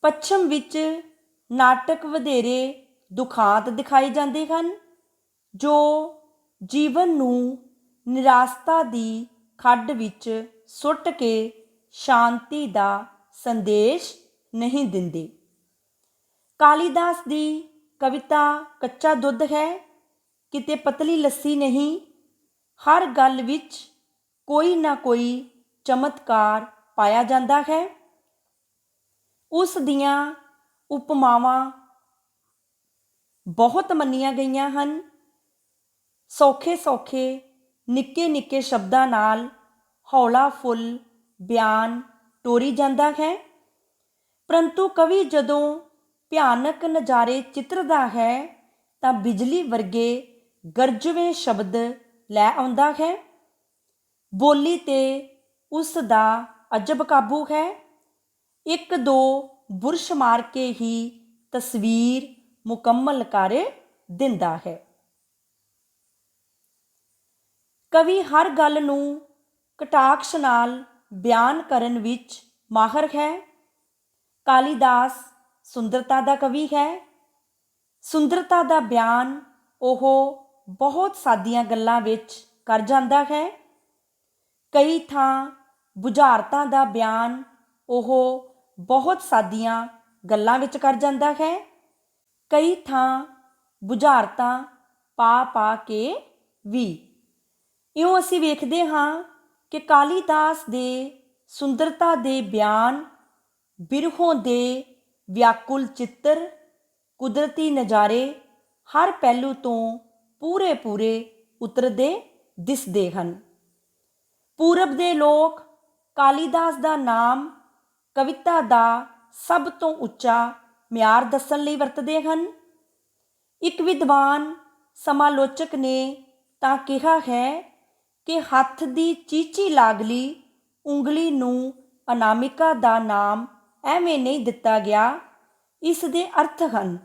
Speaker 1: ਪੱਛਮ ਵਿੱਚ ਨਾਟਕ ਵਧੇਰੇ ਦੁਖਾਂਤ ਦਿਖਾਏ ਜਾਂਦੇ ਹਨ, ਜੋ ਜੀਵਨ ਨੂੰ ਨਿਰਾਸ਼ਤਾ ਦੀ ਖੱਡ ਵਿੱਚ ਸੁੱਟ ਕੇ ਸ਼ਾਂਤੀ ਦਾ ਸੰਦੇਸ਼ ਨਹੀਂ ਦਿੰਦੇ। ਕਾਲੀਦਾਸ ਦੀ ਕਵਿਤਾ ਕੱਚਾ ਦੁੱਧ ਹੈ, ਕਿਤੇ ਪਤਲੀ ਲੱਸੀ ਨਹੀਂ। ਹਰ ਗੱਲ ਵਿੱਚ ਕੋਈ ਨਾ ਕੋਈ ਚਮਤਕਾਰ ਪਾਇਆ ਜਾਂਦਾ ਹੈ। ਉਸ ਦੀਆਂ ਉਪਮਾਵਾਂ ਬਹੁਤ ਮੰਨੀਆਂ ਗਈਆਂ ਹਨ। ਸੌਖੇ ਸੌਖੇ ਨਿੱਕੇ ਨਿੱਕੇ ਸ਼ਬਦਾਂ ਨਾਲ ਹੌਲਾ ਫੁੱਲ ਬਿਆਨ ਟੋਰੀ ਜਾਂਦਾ ਹੈ। ਪਰੰਤੂ ਕਵੀ ਜਦੋਂ ਭਿਆਨਕ ਨਜ਼ਾਰੇ ਚਿੱਤਰਦਾ ਹੈ ਤਾਂ ਬਿਜਲੀ ਵਰਗੇ ਗਰਜਵੇਂ ਸ਼ਬਦ ਲੈ ਆਉਂਦਾ ਹੈ। ਬੋਲੀ 'ਤੇ ਉਸ ਦਾ ਅਜਬ ਕਾਬੂ ਹੈ। ਇੱਕ ਦੋ ਬੁਰਸ਼ ਮਾਰ ਕੇ ਹੀ ਤਸਵੀਰ ਮੁਕੰਮਲ ਕਰ ਦਿੰਦਾ ਹੈ। ਕਵੀ ਹਰ ਗੱਲ ਨੂੰ ਕਟਾਕਸ਼ ਨਾਲ ਬਿਆਨ ਕਰਨ ਵਿੱਚ ਮਾਹਰ ਹੈ। ਕਾਲੀਦਾਸ ਸੁੰਦਰਤਾ ਦਾ ਕਵੀ ਹੈ। ਸੁੰਦਰਤਾ ਦਾ ਬਿਆਨ ਉਹ ਬਹੁਤ ਸਾਦੀਆਂ ਗੱਲਾਂ ਵਿੱਚ ਕਰ ਜਾਂਦਾ ਹੈ। ਕਈ ਥਾਂ ਬੁਝਾਰਤਾਂ ਦਾ ਬਿਆਨ ਉਹ ਬਹੁਤ ਸਾਦੀਆਂ ਗੱਲਾਂ ਵਿੱਚ ਕਰ ਜਾਂਦਾ ਹੈ। ਕਈ ਥਾਂ ਬੁਝਾਰਤਾਂ ਪਾ ਪਾ ਕੇ ਵੀ। ਇਉਂ ਅਸੀਂ ਵੇਖਦੇ ਹਾਂ ਕਿ ਕਾਲੀਦਾਸ ਦੇ ਸੁੰਦਰਤਾ ਦੇ ਬਿਆਨ, ਬਿਰਹੋਂ ਦੇ ਵਿਆਕੁਲ ਚਿੱਤਰ, ਕੁਦਰਤੀ ਨਜ਼ਾਰੇ ਹਰ ਪਹਿਲੂ ਤੋਂ ਪੂਰੇ ਪੂਰੇ ਉਤਰਦੇ ਦਿਸਦੇ ਹਨ। ਪੂਰਬ ਦੇ ਲੋਕ ਕਾਲੀਦਾਸ ਦਾ ਨਾਮ ਕਵਿਤਾ ਦਾ ਸਭ ਤੋਂ ਉੱਚਾ ਮਿਆਰ ਦੱਸਣ ਲਈ ਵਰਤਦੇ ਹਨ। ਇੱਕ ਵਿਦਵਾਨ ਸਮਾਲੋਚਕ ਨੇ ਤਾਂ ਕਿਹਾ ਹੈ ਕਿ ਹੱਥ ਦੀ ਚੀਚੀ ਲਾਗਲੀ ਉਂਗਲੀ ਨੂੰ ਅਨਾਮਿਕਾ ਦਾ ਨਾਮ ਐਵੇਂ ਨਹੀਂ ਦਿੱਤਾ ਗਿਆ। ਇਸ ਦੇ ਅਰਥ ਹਨ,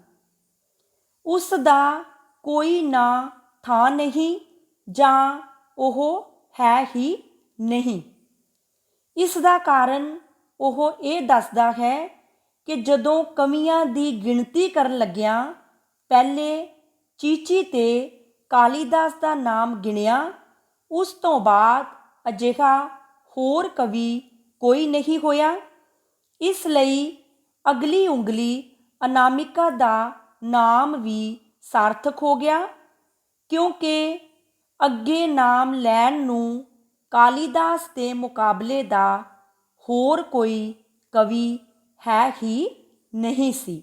Speaker 1: ਉਸ ਦਾ ਕੋਈ ਨਾ ਥਾਂ ਨਹੀਂ ਜਾਂ ਉਹ ਹੈ ਹੀ ਨਹੀਂ। ਇਸ ਦਾ ਕਾਰਨ ਉਹ ਇਹ ਦੱਸਦਾ ਹੈ ਕਿ ਜਦੋਂ ਕਵੀਆਂ ਦੀ ਗਿਣਤੀ ਕਰਨ ਲੱਗਿਆਂ ਪਹਿਲੇ ਚੀਚੀ ਤੇ ਕਾਲੀਦਾਸ ਦਾ ਨਾਮ ਗਿਣਿਆ, ਉਸ ਤੋਂ ਬਾਅਦ ਅਜਿਹਾ ਹੋਰ ਕਵੀ ਕੋਈ ਨਹੀਂ ਹੋਇਆ। ਇਸ ਲਈ ਅਗਲੀ ਉਂਗਲੀ ਅਨਾਮਿਕਾ ਦਾ ਨਾਮ ਵੀ ਸਾਰਥਕ ਹੋ ਗਿਆ, ਕਿਉਂਕਿ ਅੱਗੇ ਨਾਮ ਲੈਣ ਨੂੰ ਕਾਲੀਦਾਸ ਦੇ ਮੁਕਾਬਲੇ ਦਾ ਹੋਰ ਕੋਈ ਕਵੀ ਹੈ ਹੀ ਨਹੀਂ ਸੀ।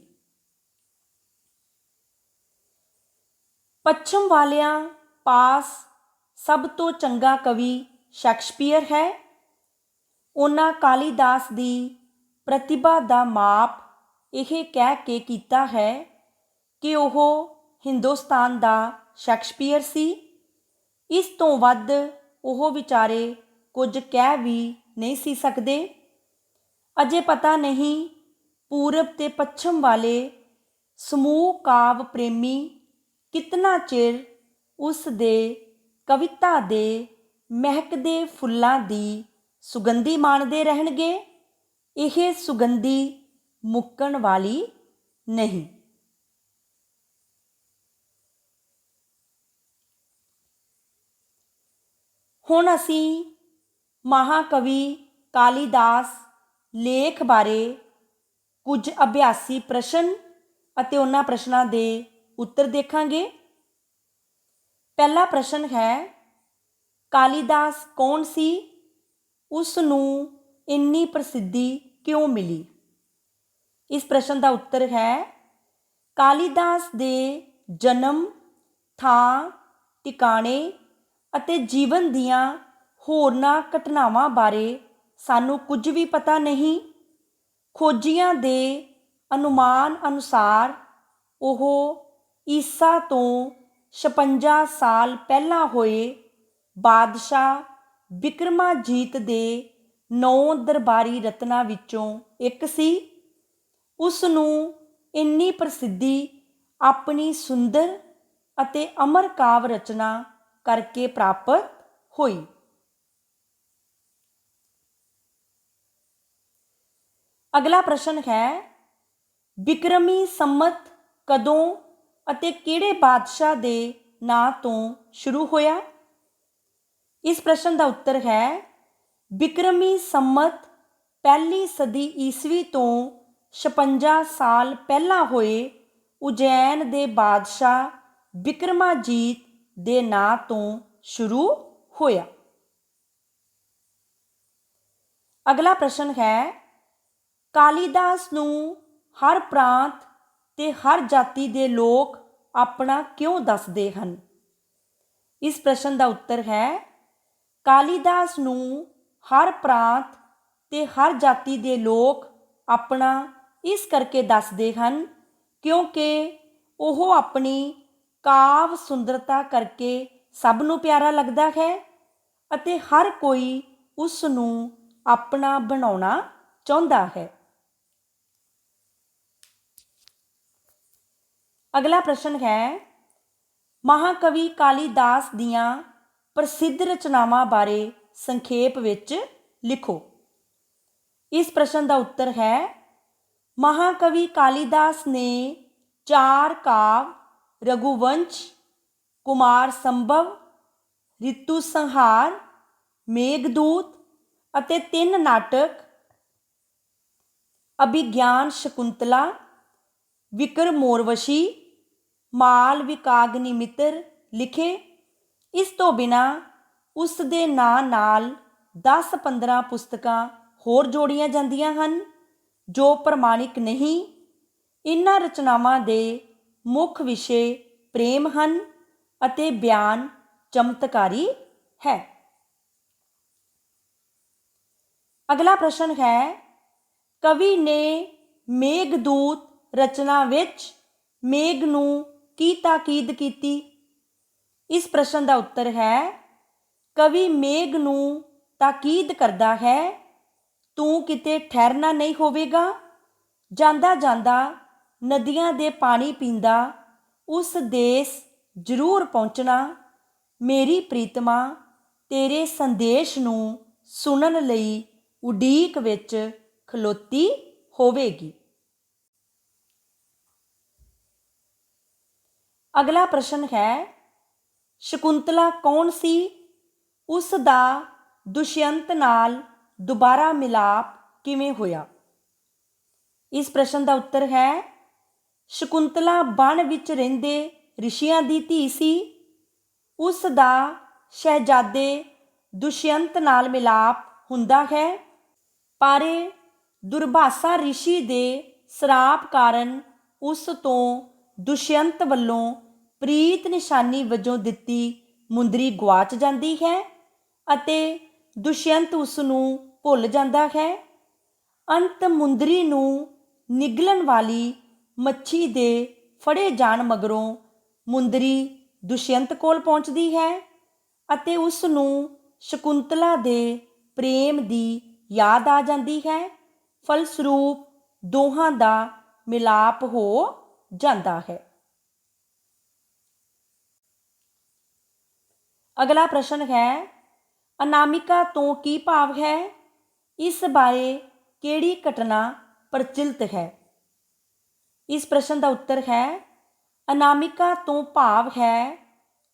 Speaker 1: ਪੱਛਮ ਵਾਲਿਆਂ ਪਾਸ ਸਭ ਤੋਂ ਚੰਗਾ ਕਵੀ ਸ਼ੇਕਸਪੀਅਰ ਹੈ। ਉਹਨਾਂ ਕਾਲੀਦਾਸ ਦੀ ਪ੍ਰਤਿਭਾ ਦਾ ਮਾਪ ਇਹ ਕਹਿ ਕੇ ਕੀਤਾ ਹੈ ਕਿ ਉਹ ਹਿੰਦੁਸਤਾਨ ਦਾ ਸ਼ੇਕਸਪੀਅਰ ਸੀ। ਇਸ ਤੋਂ ਵੱਧ ਉਹ ਵਿਚਾਰੇ ਕੁਝ ਕਹਿ ਵੀ ਨਹੀਂ ਸੀ ਸਕਦੇ। ਅਜੇ ਪਤਾ ਨਹੀਂ ਪੂਰਬ ਤੇ ਪੱਛਮ ਵਾਲੇ ਸਮੂਹ ਕਾਵ ਪ੍ਰੇਮੀ ਕਿਤਨਾ ਚਿਰ ਉਸ ਦੇ ਕਵਿਤਾ ਦੇ ਮਹਿਕਦੇ ਫੁੱਲਾਂ ਦੀ ਸੁਗੰਧੀ ਮਾਣਦੇ ਰਹਿਣਗੇ। ਇਹ ਸੁਗੰਧੀ ਮੁੱਕਣ ਵਾਲੀ ਨਹੀਂ। ਹੁਣ ਅਸੀਂ ਮਹਾਕਵੀ ਕਾਲੀਦਾਸ ਲੇਖ ਬਾਰੇ ਕੁਝ ਅਭਿਆਸੀ ਪ੍ਰਸ਼ਨ ਅਤੇ ਉਹਨਾਂ ਪ੍ਰਸ਼ਨਾਂ ਦੇ ਉੱਤਰ ਦੇਖਾਂਗੇ। ਪਹਿਲਾ ਪ੍ਰਸ਼ਨ ਹੈ, ਕਾਲੀਦਾਸ ਕੌਣ ਸੀ? ਉਸ ਨੂੰ ਇੰਨੀ ਪ੍ਰਸਿੱਧੀ ਕਿਉਂ ਮਿਲੀ? ਇਸ ਪ੍ਰਸ਼ਨ ਦਾ ਉੱਤਰ ਹੈ, ਕਾਲੀਦਾਸ ਦੇ ਜਨਮ, ਥਾਂ, ਟਿਕਾਣੇ ਅਤੇ ਜੀਵਨ ਦੀਆਂ ਹੋਰਨਾਂ ਘਟਨਾਵਾਂ ਬਾਰੇ ਸਾਨੂੰ ਕੁਝ ਵੀ ਪਤਾ ਨਹੀਂ। ਖੋਜੀਆਂ ਦੇ ਅਨੁਮਾਨ ਅਨੁਸਾਰ ਉਹ ਈਸਾ ਤੋਂ 56 ਸਾਲ ਪਹਿਲਾਂ ਹੋਏ ਬਾਦਸ਼ਾਹ ਬਿਕਰਮਾਜੀਤ ਦੇ 9 ਦਰਬਾਰੀ ਰਤਨਾਂ ਵਿੱਚੋਂ ਇੱਕ ਸੀ। ਉਸ ਨੂੰ ਇੰਨੀ ਪ੍ਰਸਿੱਧੀ ਆਪਣੀ ਸੁੰਦਰ ਅਤੇ ਅਮਰ ਕਾਵ ਰਚਨਾ ਕਰਕੇ ਪ੍ਰਾਪਤ ਹੋਈ। ਅਗਲਾ ਪ੍ਰਸ਼ਨ ਹੈ, ਬਿਕਰਮੀ ਸੰਮਤ ਕਦੋਂ ਅਤੇ ਕਿਹੜੇ ਬਾਦਸ਼ਾਹ ਦੇ ਨਾਂ ਤੋਂ ਸ਼ੁਰੂ ਹੋਇਆ? ਇਸ ਪ੍ਰਸ਼ਨ ਦਾ ਉੱਤਰ ਹੈ, ਬਿਕਰਮੀ ਸੰਮਤ ਪਹਿਲੀ ਸਦੀ ਈਸਵੀ ਤੋਂ 56 ਸਾਲ ਪਹਿਲਾਂ ਹੋਏ ਉਜੈਨ ਦੇ ਬਾਦਸ਼ਾਹ ਬਿਕਰਮਾਜੀਤ ਦੇ ਨਾਂ ਤੋਂ ਸ਼ੁਰੂ ਹੋਇਆ। ਅਗਲਾ ਪ੍ਰਸ਼ਨ ਹੈ, ਕਾਲੀਦਾਸ ਨੂੰ ਹਰ ਪ੍ਰਾਂਤ ਤੇ ਹਰ ਜਾਤੀ ਦੇ ਲੋਕ ਆਪਣਾ ਕਿਉਂ ਦੱਸਦੇ ਹਨ? ਇਸ ਪ੍ਰਸ਼ਨ ਦਾ ਉੱਤਰ ਹੈ ਕਾਲੀਦਾਸ ਨੂੰ ਹਰ ਪ੍ਰਾਂਤ ਤੇ ਹਰ ਜਾਤੀ ਦੇ ਲੋਕ ਆਪਣਾ ਇਸ ਕਰਕੇ ਦੱਸਦੇ ਹਨ ਕਿਉਂਕਿ ਉਹ ਆਪਣੀ ਕਾਵ ਸੁੰਦਰਤਾ ਕਰਕੇ ਸਭ ਨੂੰ ਪਿਆਰਾ ਲੱਗਦਾ ਹੈ ਅਤੇ ਹਰ ਕੋਈ ਉਸ ਨੂੰ ਆਪਣਾ ਬਣਾਉਣਾ ਚਾਹੁੰਦਾ ਹੈ। ਅਗਲਾ ਪ੍ਰਸ਼ਨ ਹੈ ਮਹਾਕਵੀ ਕਾਲੀਦਾਸ ਦੀਆਂ ਪ੍ਰਸਿੱਧ ਰਚਨਾਵਾਂ ਬਾਰੇ ਸੰਖੇਪ ਵਿੱਚ ਲਿਖੋ। ਇਸ ਪ੍ਰਸ਼ਨ ਦਾ ਉੱਤਰ ਹੈ ਮਹਾਕਵੀ ਕਾਲੀਦਾਸ ਨੇ 4 ਕਾਵ ਰਘੁਵੰਸ਼, ਕੁਮਾਰ ਸੰਭਵ, ਰਿਤੂ ਸੰਹਾਰ, ਮੇਘਦੂਤ ਅਤੇ 3 ਨਾਟਕ ਅਭਿਗਿਆਨ ਸ਼ਕੁੰਤਲਾ, ਵਿਕਰਮੋਰਵਸ਼ੀ, ਮਾਲਵਿਕਾਗਨਿਮਿਤਰ ਲਿਖੇ। ਇਸ ਤੋਂ ਬਿਨਾਂ ਉਸ ਦੇ ਨਾਂ ਨਾਲ 10-15 ਪੁਸਤਕਾਂ ਹੋਰ ਜੋੜੀਆਂ ਜਾਂਦੀਆਂ ਹਨ ਜੋ ਪ੍ਰਮਾਣਿਕ ਨਹੀਂ। ਇਹਨਾਂ ਰਚਨਾਵਾਂ ਦੇ ਮੁੱਖ ਵਿਸ਼ੇ ਪ੍ਰੇਮ ਹਨ ਅਤੇ ਬਿਆਨ ਚਮਤਕਾਰੀ ਹੈ। ਅਗਲਾ ਪ੍ਰਸ਼ਨ ਹੈ ਕਵੀ ਨੇ ਮੇਘਦੂਤ ਰਚਨਾ ਵਿੱਚ ਮੇਘ ਨੂੰ ਕੀ ਤਾਕੀਦ ਕੀਤੀ। ਇਸ ਪ੍ਰਸ਼ਨ ਦਾ ਉੱਤਰ ਹੈ ਕਵੀ ਮੇਘ ਨੂੰ ਤਾਕੀਦ ਕਰਦਾ ਹੈ ਤੂੰ ਕਿਤੇ ਠਹਿਰਨਾ ਨਹੀਂ ਹੋਵੇਗਾ, ਜਾਂਦਾ ਜਾਂਦਾ ਨਦੀਆਂ ਦੇ ਪਾਣੀ ਪੀਂਦਾ ਉਸ ਦੇਸ ਜ਼ਰੂਰ ਪਹੁੰਚਣਾ, ਮੇਰੀ ਪ੍ਰੀਤਮਾ ਤੇਰੇ ਸੰਦੇਸ਼ ਨੂੰ ਸੁਣਨ ਲਈ ਉਡੀਕ ਵਿੱਚ ਖਲੋਤੀ ਹੋਵੇਗੀ। ਅਗਲਾ ਪ੍ਰਸ਼ਨ ਹੈ ਸ਼ਕੁੰਤਲਾ ਕੌਣ ਸੀ, ਉਸ ਦਾ ਦੁਸ਼ਯੰਤ ਨਾਲ ਦੁਬਾਰਾ ਮਿਲਾਪ ਕਿਵੇਂ ਹੋਇਆ। ਇਸ ਪ੍ਰਸ਼ਨ ਦਾ ਉੱਤਰ ਹੈ ਸ਼ਕੁੰਤਲਾ ਬਣ ਵਿੱਚ ਰਹਿੰਦੇ ਰਿਸ਼ੀਆਂ ਦੀ ਧੀ ਸੀ। ਉਸ ਦਾ ਸ਼ਹਿਜ਼ਾਦੇ ਦੁਸ਼ਯੰਤ ਨਾਲ ਮਿਲਾਪ ਹੁੰਦਾ ਹੈ ਪਰ ਦੁਰਭਾਸ਼ਾ ਰਿਸ਼ੀ ਦੇ ਸਰਾਪ ਕਾਰਨ ਉਸ ਤੋਂ ਦੁਸ਼ਯੰਤ ਵੱਲੋਂ ਪ੍ਰੀਤ ਨਿਸ਼ਾਨੀ ਵਜੋਂ ਦਿੱਤੀ ਮੁੰਦਰੀ ਗੁਆਚ ਜਾਂਦੀ ਹੈ ਅਤੇ ਦੁਸ਼ਯੰਤ ਉਸ ਨੂੰ ਭੁੱਲ ਜਾਂਦਾ ਹੈ। ਅੰਤ ਮੁੰਦਰੀ ਨੂੰ ਨਿਗਲਣ ਵਾਲੀ ਮੱਛੀ ਦੇ ਫੜੇ ਜਾਣ ਮਗਰੋਂ ਮੁੰਦਰੀ ਦੁਸ਼ਯੰਤ ਕੋਲ ਪਹੁੰਚਦੀ ਹੈ ਅਤੇ ਉਸ ਨੂੰ ਸ਼ਕੁੰਤਲਾ ਦੇ ਪ੍ਰੇਮ ਦੀ ਯਾਦ ਆ ਜਾਂਦੀ ਹੈ। ਫਲਸਰੂਪ ਦੋਹਾਂ ਦਾ ਮਿਲਾਪ ਹੋ ਜਾਂਦਾ ਹੈ। ਅਗਲਾ ਪ੍ਰਸ਼ਨ ਹੈ ਅਨਾਮਿਕਾ ਤੋਂ ਕੀ ਭਾਵ ਹੈ, ਇਸ ਬਾਰੇ ਕਿਹੜੀ ਘਟਨਾ ਪ੍ਰਚਲਿਤ ਹੈ। ਇਸ ਪ੍ਰਸ਼ਨ ਦਾ ਉੱਤਰ ਹੈ ਅਨਾਮਿਕਾ ਤੋਂ ਭਾਵ ਹੈ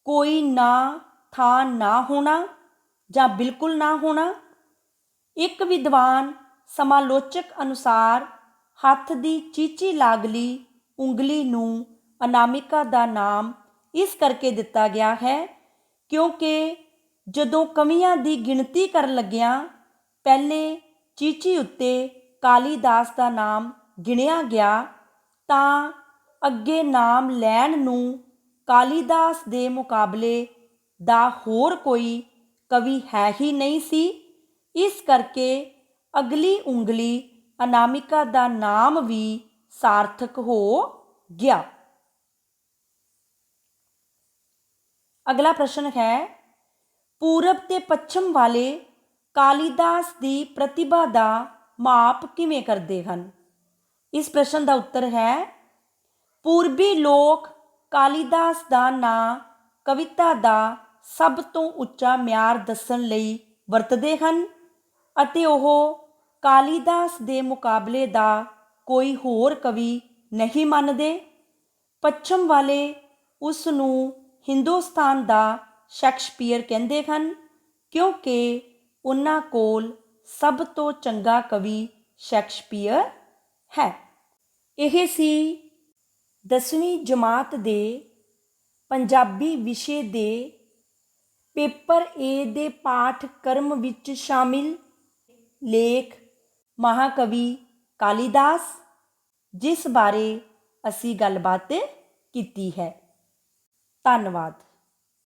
Speaker 1: ਕੋਈ ਨਾ ਥਾਂ ਨਾ ਹੋਣਾ ਜਾਂ ਬਿਲਕੁਲ ਨਾ ਹੋਣਾ। ਇੱਕ ਵਿਦਵਾਨ ਸਮਾਲੋਚਕ ਅਨੁਸਾਰ ਹੱਥ ਦੀ ਚੀਚੀ ਲਾਗਲੀ ਉਂਗਲੀ ਨੂੰ ਅਨਾਮਿਕਾ ਦਾ ਨਾਮ ਇਸ ਕਰਕੇ ਦਿੱਤਾ ਗਿਆ ਹੈ ਕਿਉਂਕਿ ਜਦੋਂ ਕਵੀਆਂ ਦੀ ਗਿਣਤੀ ਕਰਨ ਲੱਗਿਆਂ ਪਹਿਲੇ ਚੀਚੀ ਉੱਤੇ ਕਾਲੀਦਾਸ ਦਾ ਨਾਮ ਗਿਣਿਆ ਗਿਆ ਤਾਂ ਅੱਗੇ ਨਾਮ ਲੈਣ ਨੂੰ ਕਾਲੀਦਾਸ ਦੇ ਮੁਕਾਬਲੇ ਦਾ ਹੋਰ ਕੋਈ ਕਵੀ ਹੈ ਹੀ ਨਹੀਂ ਸੀ। ਇਸ ਕਰਕੇ ਅਗਲੀ ਉਂਗਲੀ ਅਨਾਮਿਕਾ ਦਾ ਨਾਮ ਵੀ ਸਾਰਥਕ ਹੋ ਗਿਆ। ਅਗਲਾ ਪ੍ਰਸ਼ਨ ਹੈ ਪੂਰਬ ਤੇ ਪੱਛਮ ਵਾਲੇ ਕਾਲੀਦਾਸ ਦੀ ਪ੍ਰਤਿਭਾ ਦਾ ਮਾਪ ਕਿਵੇਂ ਕਰਦੇ ਹਨ। ਇਸ ਪ੍ਰਸ਼ਨ ਦਾ ਉੱਤਰ ਹੈ ਪੂਰਬੀ ਲੋਕ ਕਾਲੀਦਾਸ ਦਾ ਨਾਂ ਕਵਿਤਾ ਦਾ ਸਭ ਤੋਂ ਉੱਚਾ ਮਿਆਰ ਦੱਸਣ ਲਈ ਵਰਤਦੇ ਹਨ ਅਤੇ ਉਹ ਕਾਲੀਦਾਸ ਦੇ ਮੁਕਾਬਲੇ ਦਾ ਕੋਈ ਹੋਰ ਕਵੀ ਨਹੀਂ ਮੰਨਦੇ। ਪੱਛਮ ਵਾਲੇ ਉਸ ਨੂੰ ਹਿੰਦੁਸਤਾਨ ਦਾ ਸ਼ੈਕਸਪੀਅਰ ਕਹਿੰਦੇ ਹਨ ਕਿਉਂਕਿ ਉਹਨਾਂ ਕੋਲ ਸਭ ਤੋਂ ਚੰਗਾ ਕਵੀ ਸ਼ੈਕਸਪੀਅਰ ਹੈ। ਇਹ ਸੀ 10ਵੀਂ ਜਮਾਤ ਦੇ ਪੰਜਾਬੀ ਵਿਸ਼ੇ ਦੇ ਪੇਪਰ ਏ ਦੇ ਪਾਠਕ੍ਰਮ ਵਿੱਚ ਸ਼ਾਮਿਲ ਲੇਖ ਮਹਾਕਵੀ ਕਾਲੀਦਾਸ, ਜਿਸ ਬਾਰੇ ਅਸੀਂ ਗੱਲਬਾਤ ਕੀਤੀ ਹੈ। ਧੰਨਵਾਦ।